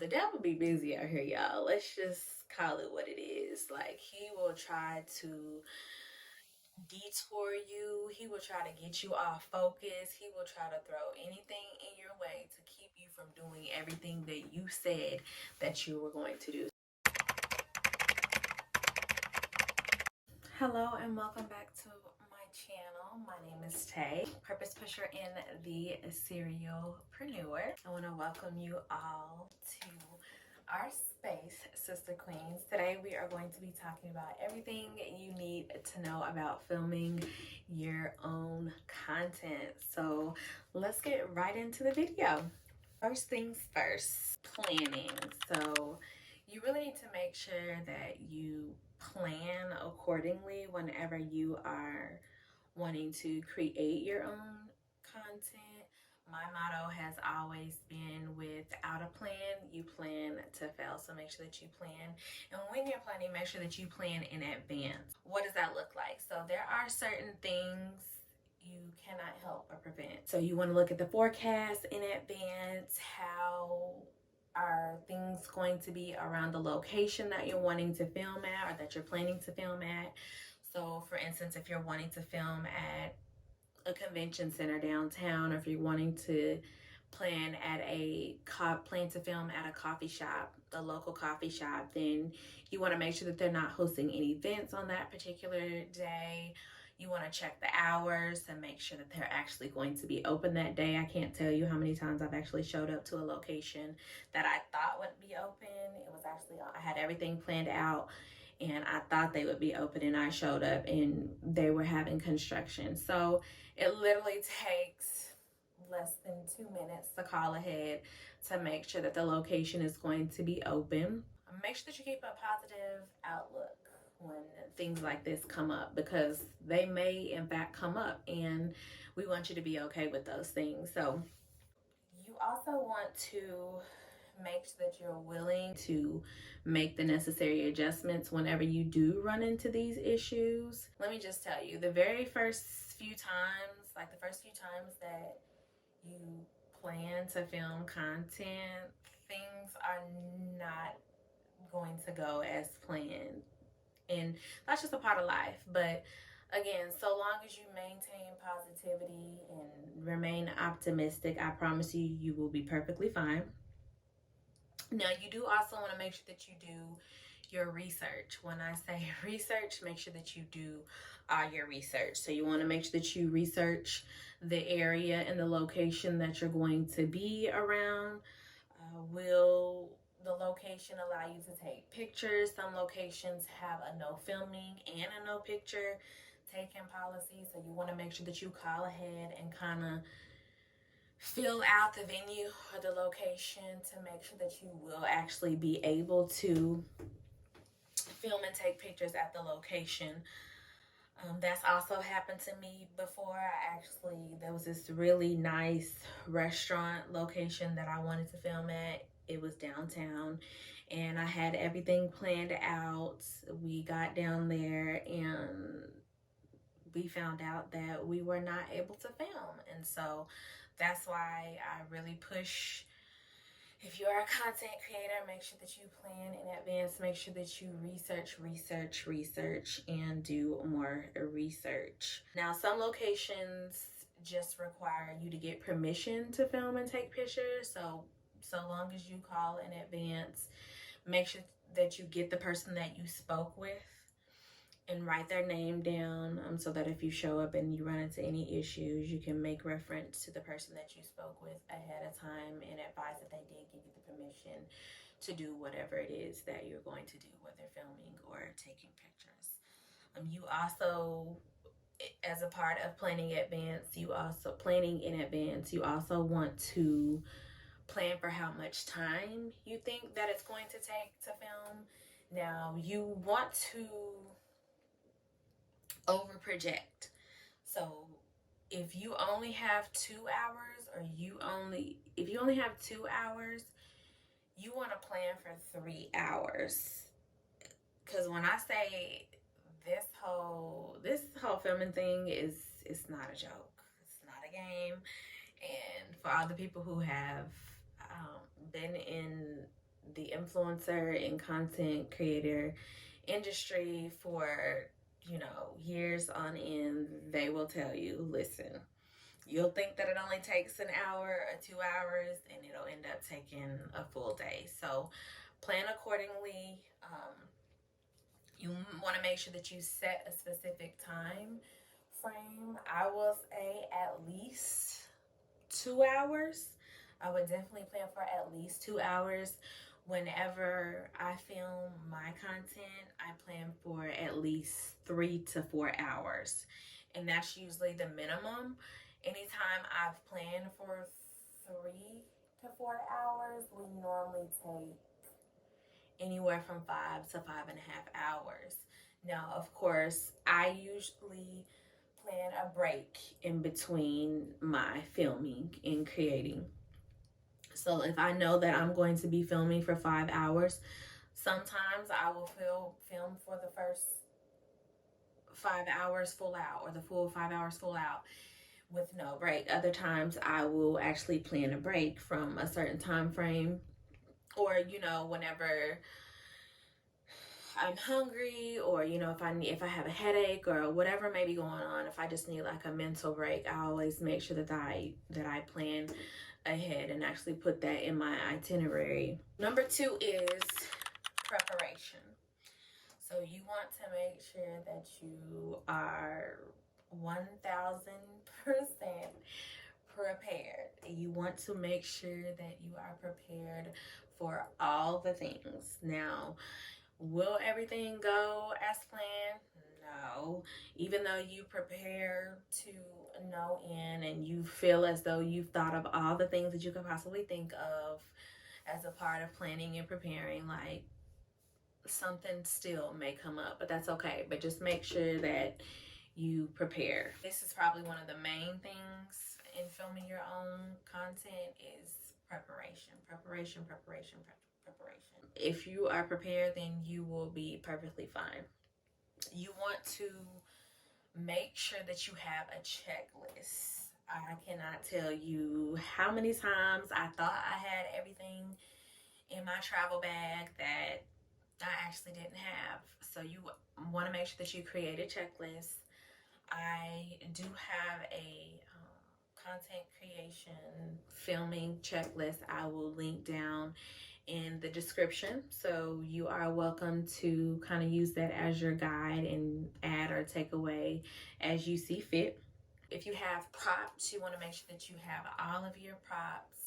the devil be busy out here, y'all. Let's just call it what it is. Like, he will try to detour you. He will try to get you off focus. He will try to throw anything in your way to keep you from doing everything that you said that you were going to do. Hello and welcome back to my channel. My name is Tay, purpose pusher in the serialpreneur. I want to welcome you all to our space, sister queens. Today we are going to be talking about everything you need to know about filming your own content. So let's get right into the video. First things first, planning. So you really need to make sure that you plan accordingly whenever you are wanting to create your own content. My motto has always been, without a plan, you plan to fail. So make sure that you plan. And when you're planning, make sure that you plan in advance. What does that look like? So there are certain things you cannot help or prevent. So you want to look at the forecast in advance. How are things going to be around the location that you're wanting to film at or that you're planning to film at? So for instance, if you're wanting to film at a convention center downtown, or if you're wanting to plan to film at a coffee shop, a local coffee shop, then you want to make sure that they're not hosting any events on that particular day. You want to check the hours and make sure that they're actually going to be open that day. I can't tell you how many times I've actually showed up to a location that I thought would be open. It was actually, I had everything planned out and I thought they would be open, and I showed up and they were having construction. So it literally takes less than 2 minutes to call ahead to make sure that the location is going to be open. Make sure that you keep a positive outlook when things like this come up, because they may in fact come up, and we want you to be okay with those things. So you also want to make sure that you're willing to make the necessary adjustments whenever you do run into these issues. Let me just tell you, the very first few times, like the first few times that you plan to film content, things are not going to go as planned. And that's just a part of life. But again, so long as you maintain positivity and remain optimistic, I promise you, you will be perfectly fine. Now, you do also want to make sure that you do your research. When I say research, make sure that you do your research. So you want to make sure that you research the area and the location that you're going to be around. Will the location allow you to take pictures? Some locations have a no filming and a no picture taking policy. So you want to make sure that you call ahead and kind of fill out the venue or the location to make sure that you will actually be able to film and take pictures at the location. That's also happened to me before. There was this really nice restaurant location that I wanted to film at. It was downtown and I had everything planned out. We got down there and we found out that we were not able to film. And so that's why I really push, if you're a content creator, make sure that you plan in advance. Make sure that you research, and do more research. Now, some locations just require you to get permission to film and take pictures. So long as you call in advance, make sure that you get the person that you spoke with and write their name down, so that if you show up and you run into any issues, you can make reference to the person that you spoke with ahead of time and advise that they did give you the permission to do whatever it is that you're going to do, whether filming or taking pictures. You also, as a part of planning in advance, you also want to plan for how much time you think that it's going to take to film. Now, you want to over project. So if you only have 2 hours, or if you only have 2 hours, you want to plan for 3 hours. Because when I say this whole filming thing it's not a joke. It's not a game. And for all the people who have been in the influencer and content creator industry for, years on end, they will tell you, listen, you'll think that it only takes an hour or 2 hours, and it'll end up taking a full day. So plan accordingly. You want to make sure that you set a specific time frame. I will say at least 2 hours. I would definitely plan for at least 2 hours. Whenever I film my content, I plan for at least 3 to 4 hours. And that's usually the minimum. Anytime I've planned for 3 to 4 hours, we normally take anywhere from 5 to 5.5 hours. Now, of course, I usually plan a break in between my filming and creating. So if I know that I'm going to be filming for 5 hours, sometimes I will film for the first 5 hours full out, or the full 5 hours full out with no break. Other times I will actually plan a break from a certain time frame, or whenever I'm hungry, or if I have a headache or whatever may be going on, if I just need like a mental break, I always make sure that I plan ahead and actually put that in my itinerary. Number 2 is preparation. So you want to make sure that you are 1000% prepared. You want to make sure that you are prepared for all the things. Now, will everything go as planned? No. Even though you prepare to no end and you feel as though you've thought of all the things that you could possibly think of as a part of planning and preparing, like, something still may come up, but that's okay. But just make sure that you prepare. This is probably one of the main things in filming your own content is preparation. If you are prepared, then you will be perfectly fine. You want to make sure that you have a checklist. I cannot tell you how many times I thought I had everything in my travel bag that I actually didn't have. So you want to make sure that you create a checklist. I do have a content creation filming checklist. I will link down in the description, so you are welcome to kind of use that as your guide and add or take away as you see fit. If you have props, you want to make sure that you have all of your props.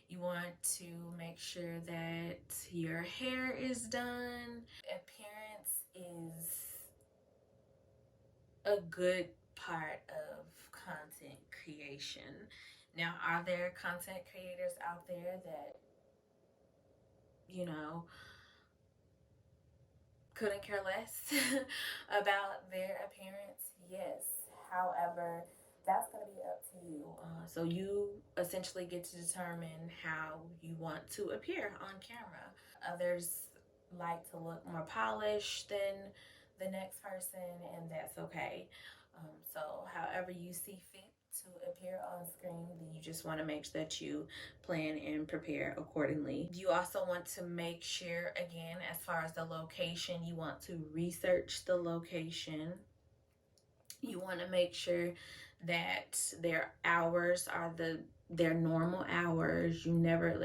You want to make sure that your hair is done. Appearance is a good part of content creation. Now, are there content creators out there that couldn't care less about their appearance? Yes. However, that's going to be up to you. So you essentially get to determine how you want to appear on camera. Others like to look more polished than the next person, and that's okay. So however you see fit to appear on screen, then you just want to make sure that you plan and prepare accordingly. You also want to make sure, again, as far as the location, you want to research the location. You want to make sure that their hours are their normal hours. You never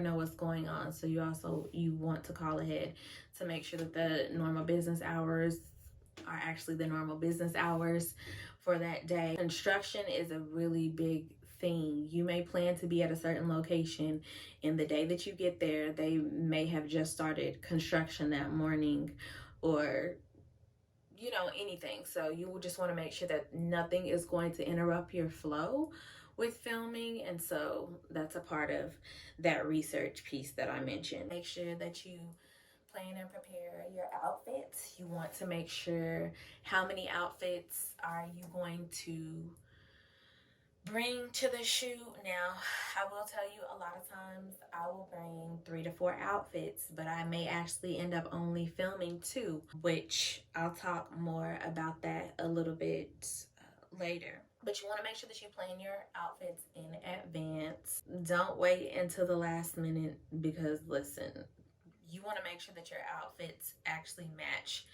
know what's going on, so you want to call ahead to make sure that the normal business hours are actually the normal business hours for that day. Construction is a really big thing. You may plan to be at a certain location, and the day that you get there, they may have just started construction that morning, or anything. So you will just want to make sure that nothing is going to interrupt your flow with filming, and so that's a part of that research piece that I mentioned. Make sure that you plan and prepare your outfits. You want to make sure how many outfits are you going to bring to the shoot. Now, I will tell you, a lot of times I will bring 3 to 4 outfits, but I may actually end up only filming 2, which I'll talk more about that a little bit later. But you want to make sure that you plan your outfits in advance. Don't wait until the last minute, because listen, you want to make sure that your outfits actually match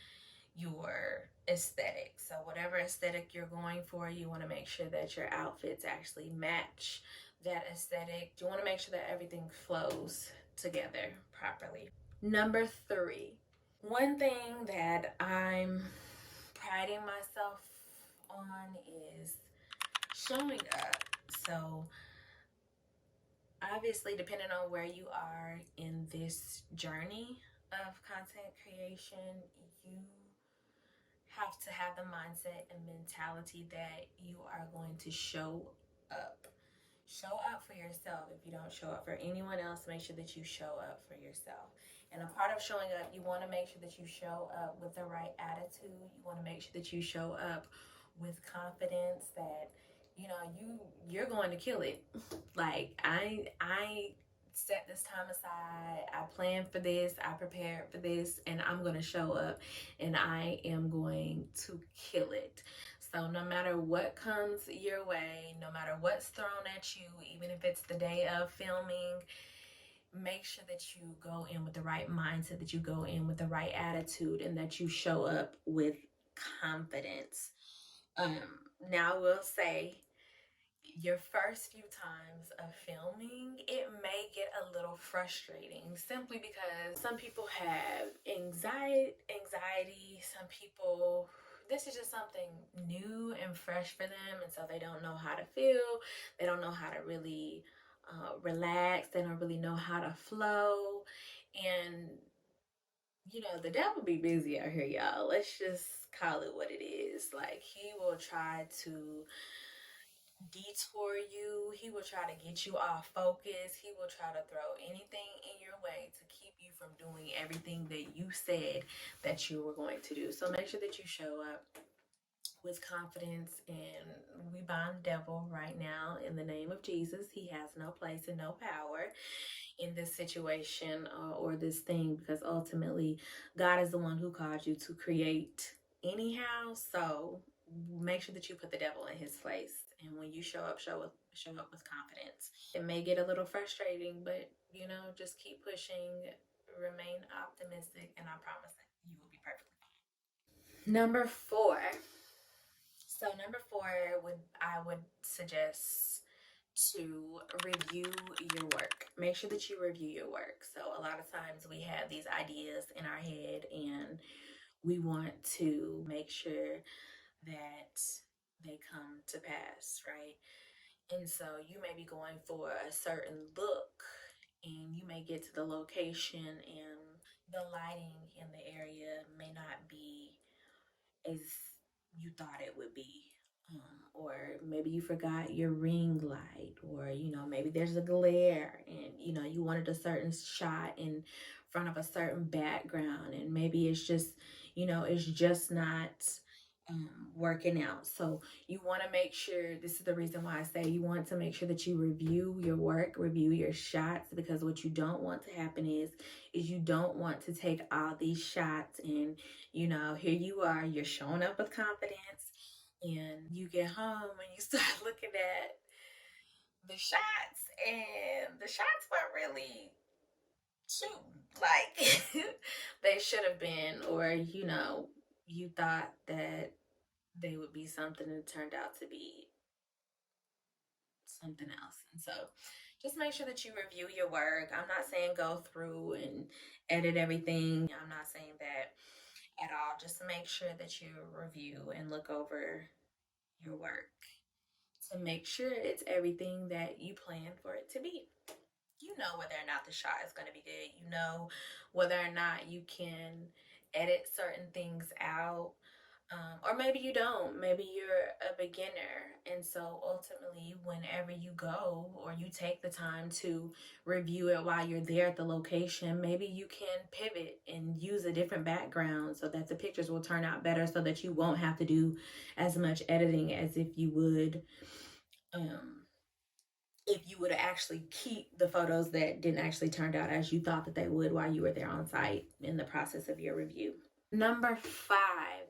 your aesthetic. So whatever aesthetic you're going for, you want to make sure that your outfits actually match that aesthetic. You want to make sure that everything flows together properly. Number 3, one thing that I'm priding myself on is showing up. So obviously, depending on where you are in this journey of content creation, you have to have the mindset and mentality that you are going to show up. Show up for yourself. If you don't show up for anyone else, make sure that you show up for yourself. And a part of showing up, you want to make sure that you show up with the right attitude. You want to make sure that you show up with confidence that you're going to kill it. Like I set this time aside. I planned for this. I prepared for this, and I'm going to show up, and I am going to kill it. So no matter what comes your way, no matter what's thrown at you, even if it's the day of filming, make sure that you go in with the right mindset, that you go in with the right attitude, and that you show up with confidence. Um, Now I will say, your first few times of filming, it may get a little frustrating, simply because some people have anxiety. Some people, this is just something new and fresh for them, and so they don't know how to feel. They don't know how to really relax. They don't really know how to flow. And the devil be busy out here, y'all. Let's just call it what it is. Like, he will try to detour you. He will try to get you off focus. He will try to throw anything in your way to keep you from doing everything that you said that you were going to do. So make sure that you show up with confidence, and we bind the devil right now in the name of Jesus. He has no place and no power in this situation, or this thing, because ultimately God is the one who called you to create anyhow. So make sure that you put the devil in his place, and when you show up, show up with confidence. It may get a little frustrating, but just keep pushing, remain optimistic, and I promise that you will be perfectly fine. Number 4 I would suggest to review your work. Make sure that you review your work. So a lot of times we have these ideas in our head, and we want to make sure that they come to pass, right? And so you may be going for a certain look, and you may get to the location, and the lighting in the area may not be as you thought it would be. Or maybe you forgot your ring light, or maybe there's a glare, and you wanted a certain shot in front of a certain background, and maybe it's just not working out. So you want to make sure, this is the reason why I say you want to make sure that you review your work, review your shots, because what you don't want to happen is you don't want to take all these shots, and here you are, you're showing up with confidence, and you get home and you start looking at the shots, and the shots weren't really shooting like they should have been, or you thought that they would be something and it turned out to be something else. And so just make sure that you review your work. I'm not saying go through and edit everything. I'm not saying that at all. Just make sure that you review and look over your work to make sure it's everything that you plan for it to be. You know whether or not the shot is going to be good. You know whether or not you can edit certain things out. Or maybe you don't. Maybe you're a beginner. And so ultimately, whenever you go or you take the time to review it while you're there at the location, maybe you can pivot and use a different background so that the pictures will turn out better, so that you won't have to do as much editing as if you would actually keep the photos that didn't actually turn out as you thought that they would while you were there on site in the process of your review. Number 5,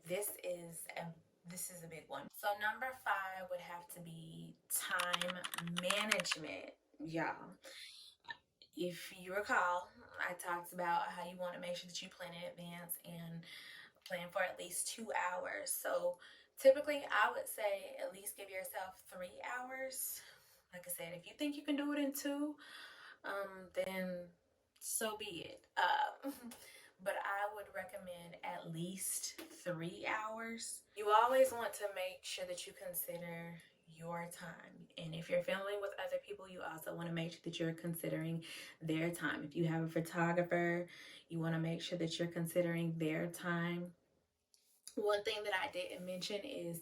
this is a this is a big one. So number 5 would have to be time management, y'all. If you recall, I talked about how you want to make sure that you plan in advance and plan for at least 2 hours. So typically, I would say at least give yourself 3 hours. Like I said, if you think you can do it in two, then so be it. But I would recommend at least 3 hours. You always want to make sure that you consider your time. And if you're filming with other people, you also want to make sure that you're considering their time. If you have a photographer, you want to make sure that you're considering their time. One thing that I didn't mention is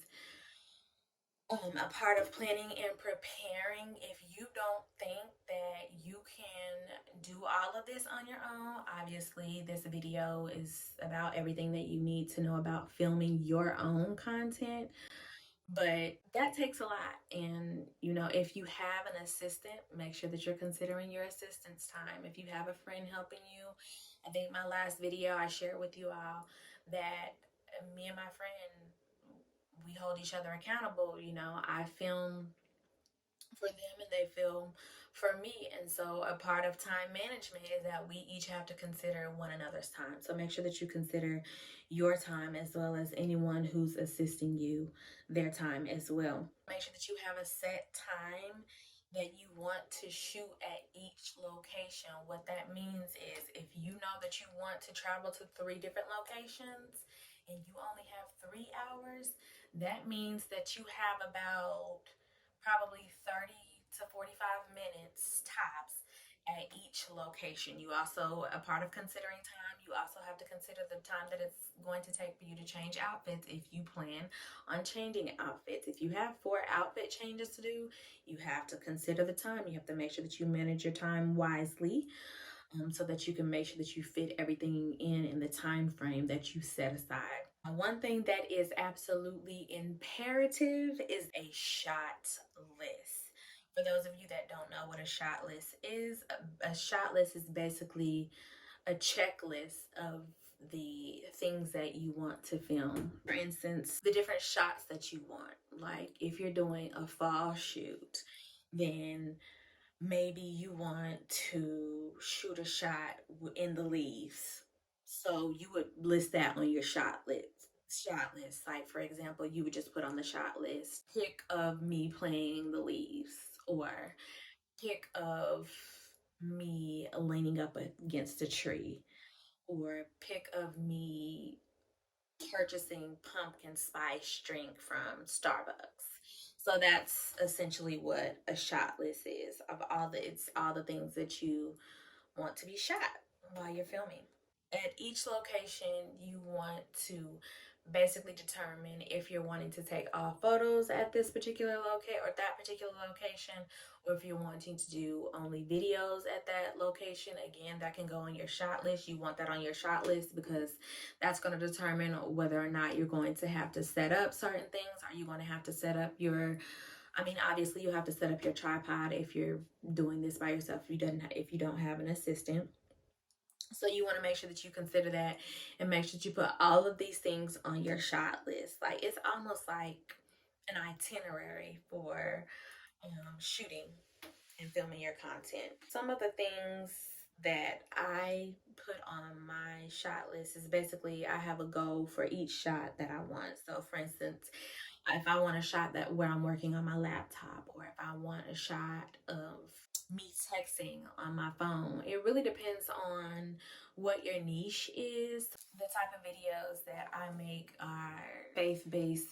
a part of planning and preparing. If you don't think that you can do all of this on your own, obviously this video is about everything that you need to know about filming your own content, but that takes a lot. And if you have an assistant, make sure that you're considering your assistant's time. If you have a friend helping you, I think my last video I shared with you all that me and my friend, we hold each other accountable. I film for them and they film for me. And so a part of time management is that we each have to consider one another's time. So make sure that you consider your time as well as anyone who's assisting you, their time as well. Make sure that you have a set time that you want to shoot at each location. What that means is if you know that you want to travel to 3 different locations and you only have 3 hours, that means that you have about probably 30 to 45 minutes tops at each location. You also, a part of considering time, you also have to consider the time that it's going to take for you to change outfits if you plan on changing outfits. If you have 4 outfit changes to do, you have to consider the time. You have to make sure that you manage your time wisely, so that you can make sure that you fit everything in the time frame that you set aside. One thing that is absolutely imperative is a shot list. For those of you that don't know what a shot list is, a shot list is basically a checklist of the things that you want to film. For instance, the different shots that you want. Like if you're doing a fall shoot, then maybe you want to shoot a shot in the leaves. So you would list that on your shot list. Like for example, you would just put on the shot list pic of me playing the leaves, or pic of me leaning up against a tree, or pic of me purchasing pumpkin spice drink from Starbucks. So that's essentially what a shot list is of it's all the things that you want to be shot while you're filming. At each location, you want to basically determine if you're wanting to take all photos at this particular location, or if you're wanting to do only videos at that location. Again, that can go on your shot list. You want that on your shot list because that's going to determine whether or not you're going to have to set up certain things. Are you going to have to set up obviously you have to set up your tripod if you're doing this by yourself, if you don't have an assistant. So you want to make sure that you consider that and make sure that you put all of these things on your shot list. Like it's almost like an itinerary for shooting and filming your content. Some of the things that I put on my shot list is basically I have a goal for each shot that I want. So for instance, if I want a shot that where I'm working on my laptop, or if I want a shot of me texting on my phone, it really depends on what your niche is. The type of videos that I make are faith-based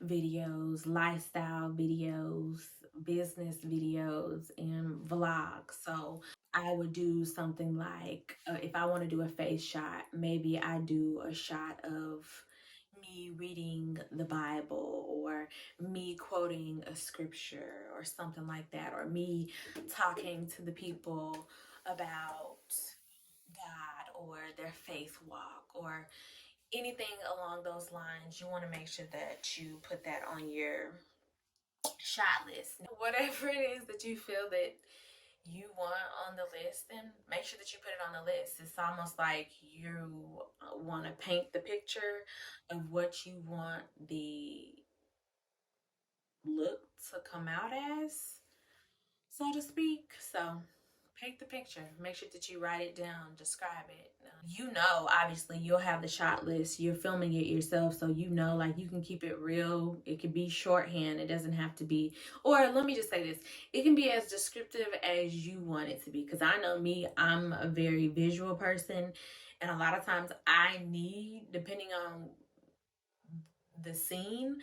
videos, lifestyle videos, business videos, and vlogs. So I would do something like if I want to do a face shot, maybe I do a shot of me reading the Bible, or me quoting a scripture or something like that, or me talking to the people about God or their faith walk or anything along those lines. You want to make sure that you put that on your shot list. Whatever it is that you feel that you want on the list, then make sure that you put it on the list. It's almost like you want to paint the picture of what you want the look to come out as, so to speak. So paint the picture. Make sure that you write it down, describe it. Obviously, you'll have the shot list. You're filming it yourself, so like you can keep it real. It can be shorthand. It doesn't have to be, or let me just say this, it can be as descriptive as you want it to be. Because I know me, I'm a very visual person, and a lot of times I need, depending on the scene,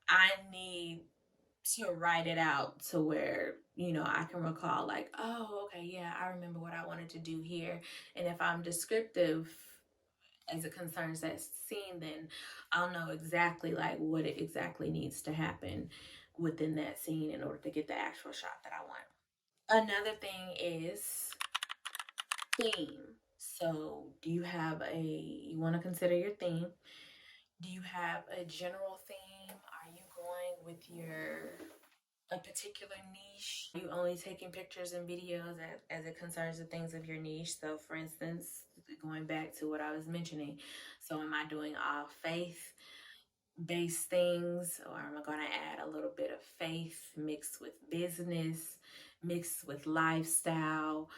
I need to write it out to where I can recall, like, oh, okay, yeah, I remember what I wanted to do here. And if I'm descriptive as it concerns that scene, then I'll know exactly like what it exactly needs to happen within that scene in order to get the actual shot that I want. Another thing is theme. So do you have you want to consider your theme? Do you have a general theme? Are you going with a particular niche? Are you only taking pictures and videos as it concerns the things of your niche? So for instance, going back to what I was mentioning, so am I doing all faith based things, or am I going to add a little bit of faith mixed with business, mixed with lifestyle?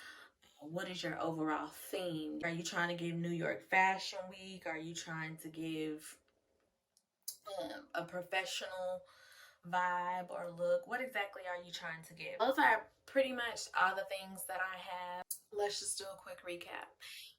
What is your overall theme? Are you trying to give New York Fashion Week? Are you trying to give a professional vibe or look? What exactly are you trying to give? Those are pretty much all the things that I have. Let's just do a quick recap.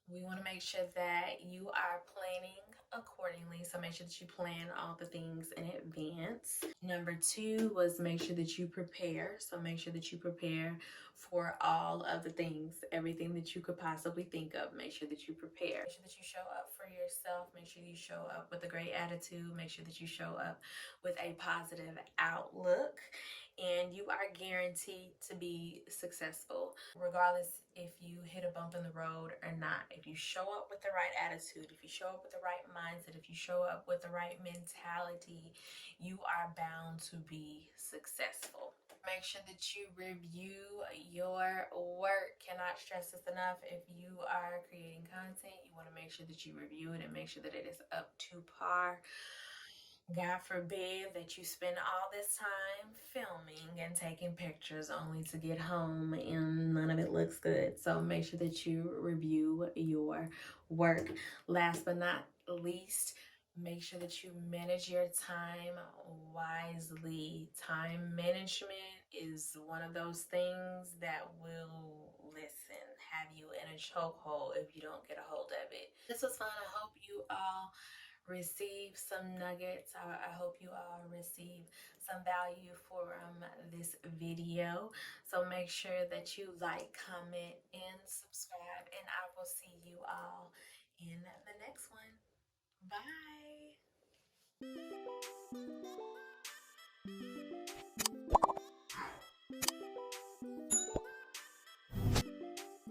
We want to make sure that you are planning accordingly. So make sure that you plan all the things in advance. Number two was make sure that you prepare. So make sure that you prepare for all of the things, everything that you could possibly think of. Make sure that you prepare. Make sure that you show up for yourself. Make sure you show up with a great attitude. Make sure that you show up with a positive outlook, and you are guaranteed to be successful regardless if you hit a bump in the road or not. If you show up with the right attitude, if you show up with the right mindset, if you show up with the right mentality, you are bound to be successful. Make sure that you review your work. Cannot stress this enough. If you are creating content, you want to make sure that you review it and make sure that it is up to par. God forbid that you spend all this time filming and taking pictures only to get home and none of it looks good. So make sure that you review your work. Last but not least, make sure that you manage your time wisely. Time management is one of those things that will, listen, have you in a chokehold if you don't get a hold of it. This was fun. I hope you all receive some nuggets. I hope you all receive some value from this video. So make sure that you like, comment, and subscribe. And I will see you all in the next one. Bye.